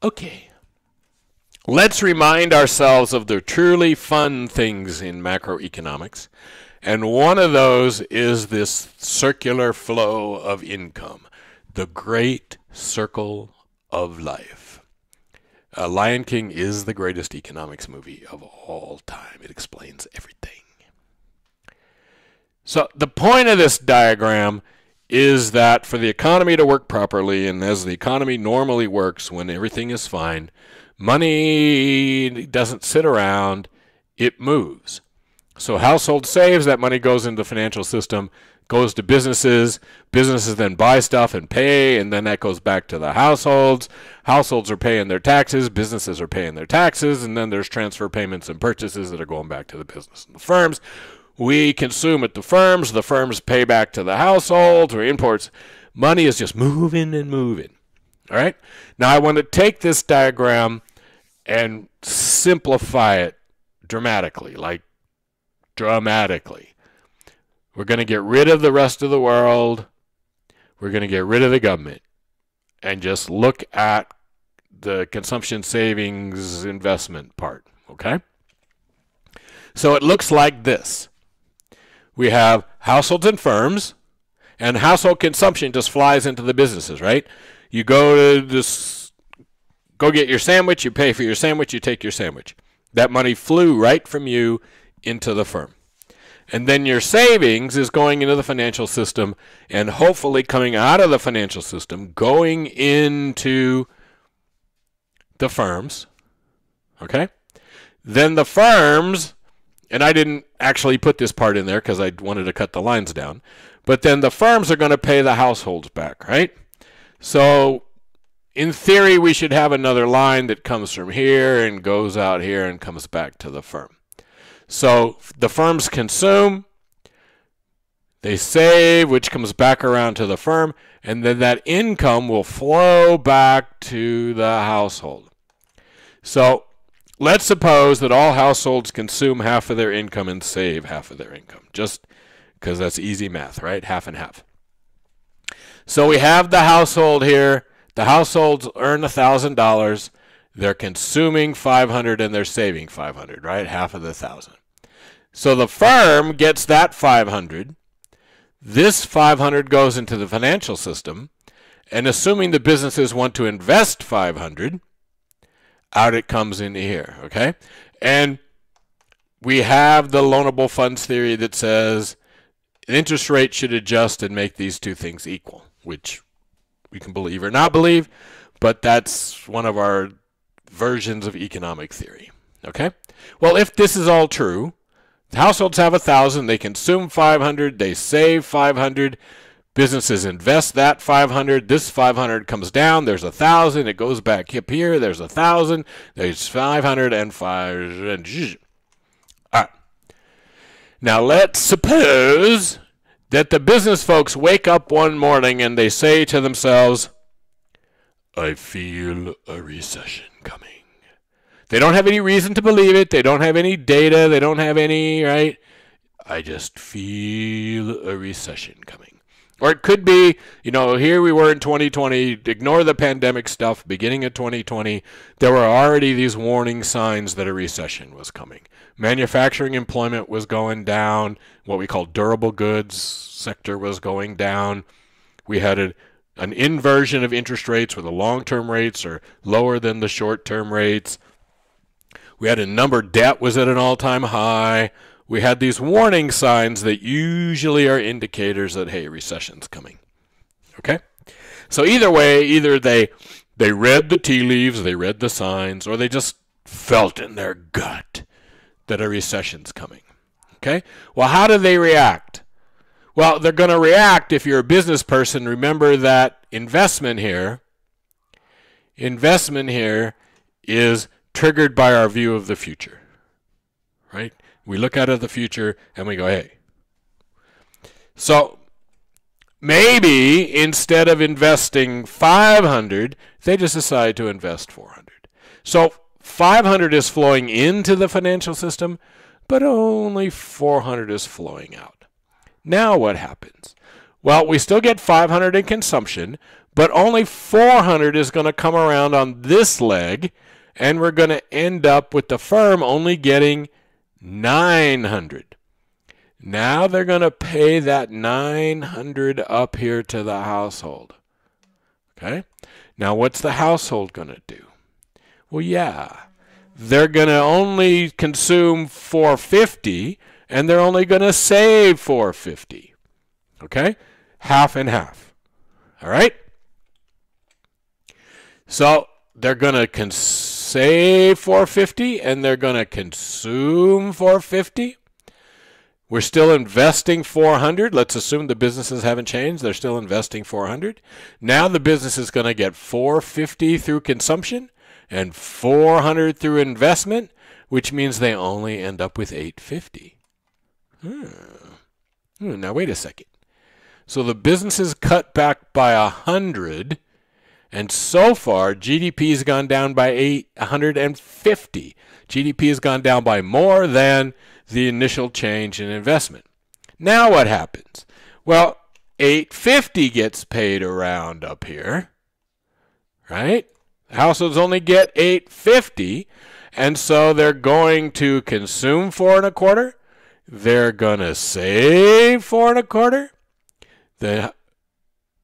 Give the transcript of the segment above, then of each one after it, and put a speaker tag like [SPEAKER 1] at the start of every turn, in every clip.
[SPEAKER 1] Okay. Let's remind ourselves of the truly fun things in macroeconomics. And one of those is this circular flow of income, the great circle of life. Lion King is the greatest economics movie of all time. It explains everything. So the point of this diagram is that for the economy to work properly, and as the economy normally works when everything is fine, money doesn't sit around, it moves. So household saves, that money goes into the financial system, goes to businesses, businesses then buy stuff and pay, and then that goes back to the households. Households are paying their taxes, businesses are paying their taxes, and then there's transfer payments and purchases that are going back to the business and the firms. We consume at the firms pay back to the households or imports. Money is just moving and moving. All right? Now I want to take this diagram and simplify it dramatically, like dramatically. We're going to get rid of the rest of the world. We're going to get rid of the government and just look at the consumption savings investment part, okay? So it looks like this. We have households and firms, and household consumption just flies into the businesses, right? You go get your sandwich, you pay for your sandwich, you take your sandwich. That money flew right from you into the firm. And then your savings is going into the financial system and hopefully coming out of the financial system, going into the firms, okay? Then the firms, and I didn't actually put this part in there because I wanted to cut the lines down, but then the firms are going to pay the households back, right? So in theory, we should have another line that comes from here and goes out here and comes back to the firm. So the firms consume, they save, which comes back around to the firm, and then that income will flow back to the household. So let's suppose that all households consume half of their income and save half of their income, just because that's easy math, right? Half and half. So we have the household here. The households earn $1,000. They're consuming $500 and they're saving $500, right? Half of the $1,000. So the firm gets that $500. This $500 goes into the financial system, and assuming the businesses want to invest $500, out it comes into here, okay? And we have the loanable funds theory that says interest rate should adjust and make these two things equal, which we can believe or not believe, but that's one of our versions of economic theory, okay? Well, if this is all true, households have $1,000, they consume $500, they save $500, businesses invest that $500, this $500 comes down, there's $1,000, it goes back up here, there's $1,000, there's $500 and $500. All right. Now let's suppose that the business folks wake up one morning and they say to themselves, I feel a recession coming. They don't have any reason to believe it. They don't have any data. They don't have any, right? I just feel a recession coming. Or it could be, you know, here we were in 2020, ignore the pandemic stuff, beginning of 2020, there were already these warning signs that a recession was coming. Manufacturing employment was going down. What we call durable goods sector was going down. We had an inversion of interest rates where the long-term rates are lower than the short-term rates. We had a number debt was at an all-time high. We had these warning signs that usually are indicators that, hey, recession's coming. Okay? So either way, either they read the tea leaves, they read the signs, or they just felt in their gut that a recession's coming. Okay? Well, how do they react? Well, they're going to react if you're a business person. Remember that investment here is triggered by our view of the future, right? We look out at the future and we go, hey. So maybe instead of investing $500, they just decide to invest $400. So $500 is flowing into the financial system, but only $400 is flowing out. Now what happens? Well, we still get $500 in consumption, but only 400 is going to come around on this leg, and we're going to end up with the firm only getting 900. Now they're going to pay that 900 up here to the household. Okay? Now what's the household going to do? Well, yeah, they're going to only consume 450, and they're only going to save 450. Okay? Half and half. All right? So they're going to save 450, and they're going to consume 450. We're still investing 400. Let's assume the businesses haven't changed. They're still investing 400. Now the business is going to get 450 through consumption and 400 through investment, which means they only end up with 850. Now wait a second. So the business is cut back by 100, and so far GDP has gone down by 850. GDP has gone down by more than the initial change in investment. Now what happens? Well, 850 gets paid around up here, right? Households only get 850, and so they're going to consume 4.25. They're going to save 4.25. The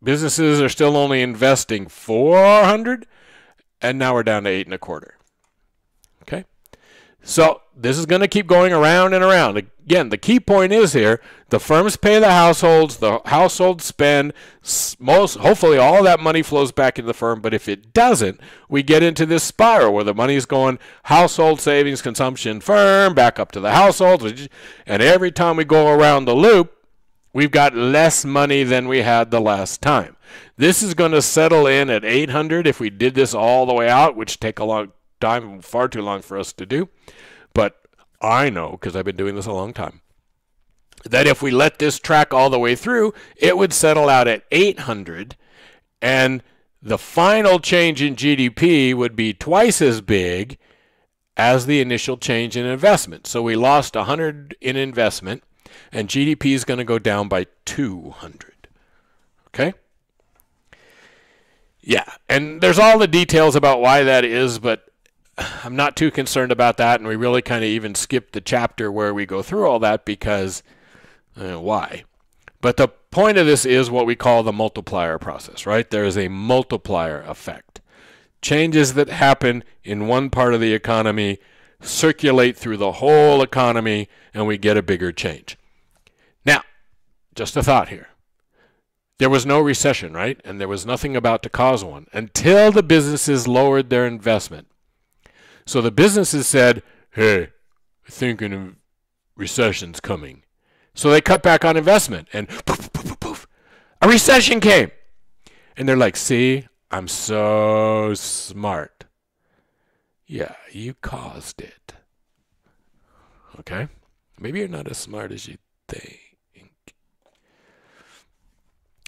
[SPEAKER 1] businesses are still only investing 400, and now we're down to 8.25. Okay? So this is going to keep going around and around. Again, the key point is here, the firms pay the households spend hopefully all of that money flows back into the firm, but if it doesn't, we get into this spiral where the money is going household savings, consumption, firm, back up to the households, and every time we go around the loop, we've got less money than we had the last time. This is going to settle in at 800 if we did this all the way out, which take a long time, far too long for us to do. But I know, because I've been doing this a long time, that if we let this track all the way through, it would settle out at 800, and the final change in GDP would be twice as big as the initial change in investment. So we lost 100 in investment, and GDP is going to go down by 200. Okay? Yeah, and there's all the details about why that is, but I'm not too concerned about that, and we really kind of even skipped the chapter where we go through all that because why? But the point of this is what we call the multiplier process, right? There is a multiplier effect. Changes that happen in one part of the economy circulate through the whole economy, and we get a bigger change. Now, just a thought here. There was no recession, right? And there was nothing about to cause one until the businesses lowered their investment. So the businesses said, hey, I think a recession's coming. So they cut back on investment, and poof, poof, poof, poof, a recession came. And they're like, see, I'm so smart. Yeah, you caused it. Okay? Maybe you're not as smart as you think.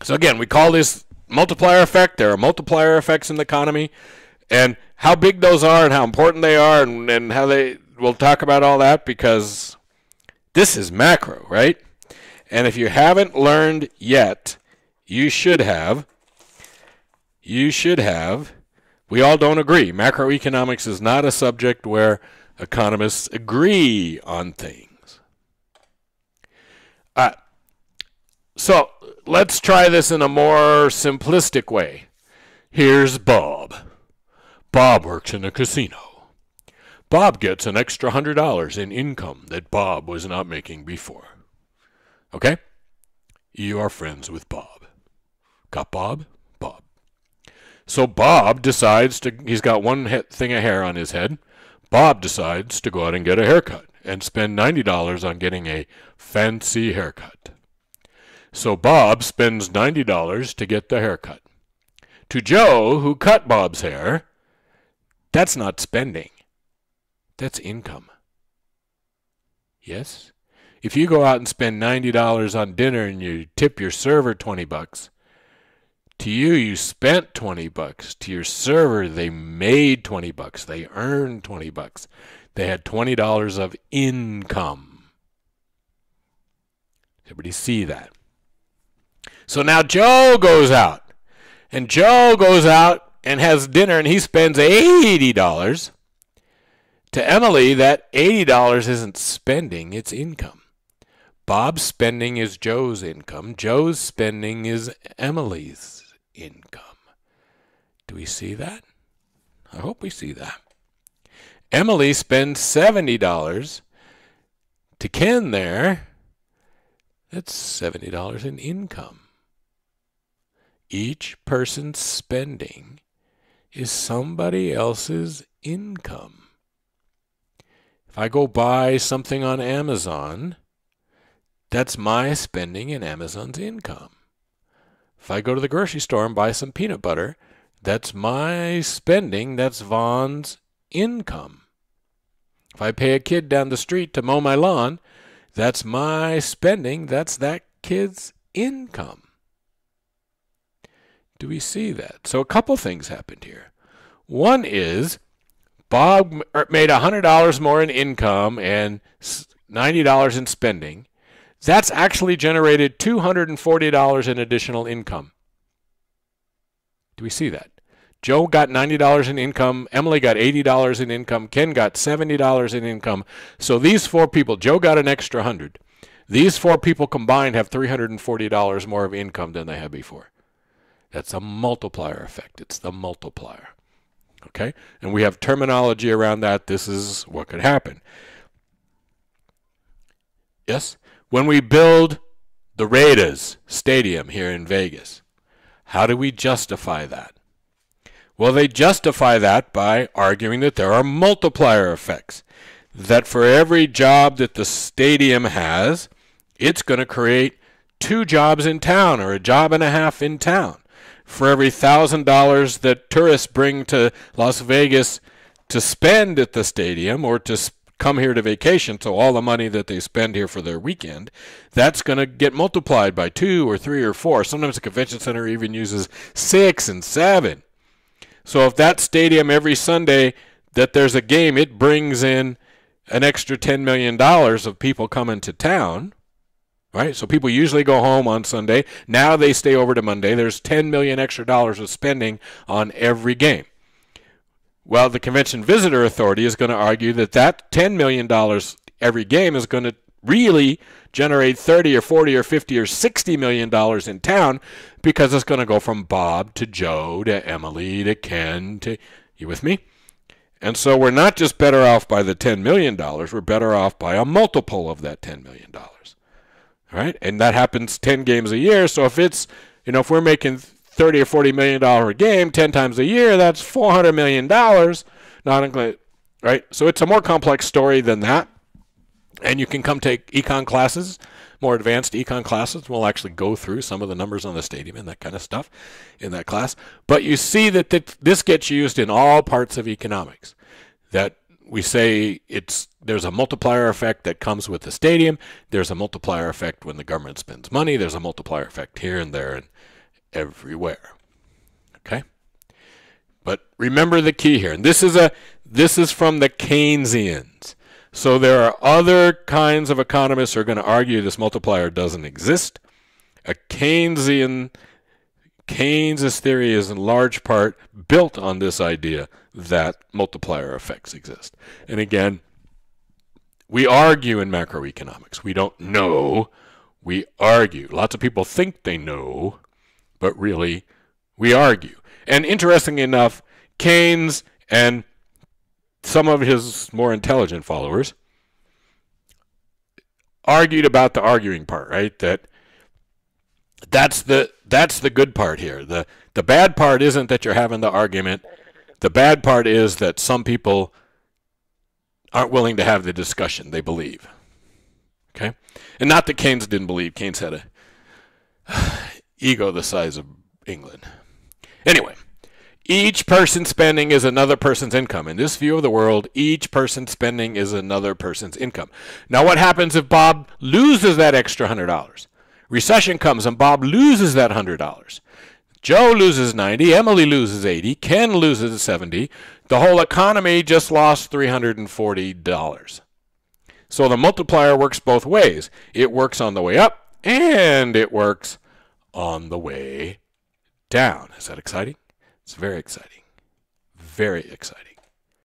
[SPEAKER 1] So again, we call this multiplier effect. There are multiplier effects in the economy. And how big those are and how important they are and how we'll talk about all that because this is macro, right? And if you haven't learned yet, you should have. We all don't agree. Macroeconomics is not a subject where economists agree on things. So let's try this in a more simplistic way. Here's Bob. Bob works in a casino. Bob gets an extra $100 in income that Bob was not making before. Okay? You are friends with Bob. Got Bob? Bob. So Bob decides he's got one thing of hair on his head. Bob decides to go out and get a haircut and spend $90 on getting a fancy haircut. So Bob spends $90 to get the haircut. To Joe, who cut Bob's hair, that's not spending. That's income. Yes? If you go out and spend $90 on dinner and you tip your server $20, to you spent $20. To your server, they made $20. They earned $20. They had $20 of income. Everybody see that? So now Joe goes out And Joe goes out and has dinner and he spends $80. To Emily, that $80 isn't spending, it's income. Bob's spending is Joe's income. Joe's spending is Emily's income. Do we see that? I hope we see that. Emily spends $70 to Ken there. That's $70 in income. Each person's spending is somebody else's income. If I go buy something on Amazon, that's my spending in Amazon's income. If I go to the grocery store and buy some peanut butter, that's my spending, that's Vaughn's income. If I pay a kid down the street to mow my lawn, that's my spending, that's that kid's income. Do we see that? So a couple things happened here. One is Bob made $100 more in income and $90 in spending. That's actually generated $240 in additional income. Do we see that? Joe got $90 in income. Emily got $80 in income. Ken got $70 in income. So these four people, Joe got an extra $100. These four people combined have $340 more of income than they had before. That's a multiplier effect. It's the multiplier. Okay? And we have terminology around that. This is what could happen. Yes? When we build the Raiders Stadium here in Vegas, how do we justify that? Well, they justify that by arguing that there are multiplier effects. That for every job that the stadium has, it's going to create 2 jobs in town or a job and a half in town. For every $1,000 that tourists bring to Las Vegas to spend at the stadium or to come here to vacation, so all the money that they spend here for their weekend, that's going to get multiplied by 2 or 3 or 4. Sometimes the convention center even uses 6 and 7. So if that stadium every Sunday that there's a game, it brings in an extra $10 million of people coming to town, right? So people usually go home on Sunday. Now they stay over to Monday. There's $10 million extra of spending on every game. Well, the Convention Visitor Authority is going to argue that that $10 million every game is going to really generate 30 or 40 or 50 or $60 million in town because it's going to go from Bob to Joe to Emily to Ken to, you with me? And so we're not just better off by the $10 million, we're better off by a multiple of that $10 million. All right? And that happens 10 games a year. So if it's, if we're making $30 or $40 million a game 10 times a year, that's $400 million. Not included, right? So it's a more complex story than that. And you can come take econ classes, more advanced econ classes. We'll actually go through some of the numbers on the stadium and that kind of stuff in that class. But you see that this gets used in all parts of economics. That we say there's a multiplier effect that comes with the stadium. There's a multiplier effect when the government spends money. There's a multiplier effect here and there and everywhere. Okay? But remember the key here. And this is from the Keynesians. So there are other kinds of economists who are going to argue this multiplier doesn't exist. Keynes's theory is in large part built on this idea that multiplier effects exist. And again, we argue in macroeconomics. We don't know. We argue. Lots of people think they know, but really we argue. And interestingly enough, Keynes and some of his more intelligent followers argued about the arguing part, right? That's the good part here. The bad part isn't that you're having the argument. The bad part is that some people aren't willing to have the discussion they believe. Okay? And not that Keynes didn't believe. Keynes had a ego the size of England. Anyway, each person's spending is another person's income. In this view of the world, each person's spending is another person's income. Now what happens if Bob loses that extra $100? Recession comes and Bob loses that $100. Joe loses 90, Emily loses 80, Ken loses 70. The whole economy just lost $340. So the multiplier works both ways. It works on the way up and it works on the way down. Is that exciting? It's very exciting. Very exciting.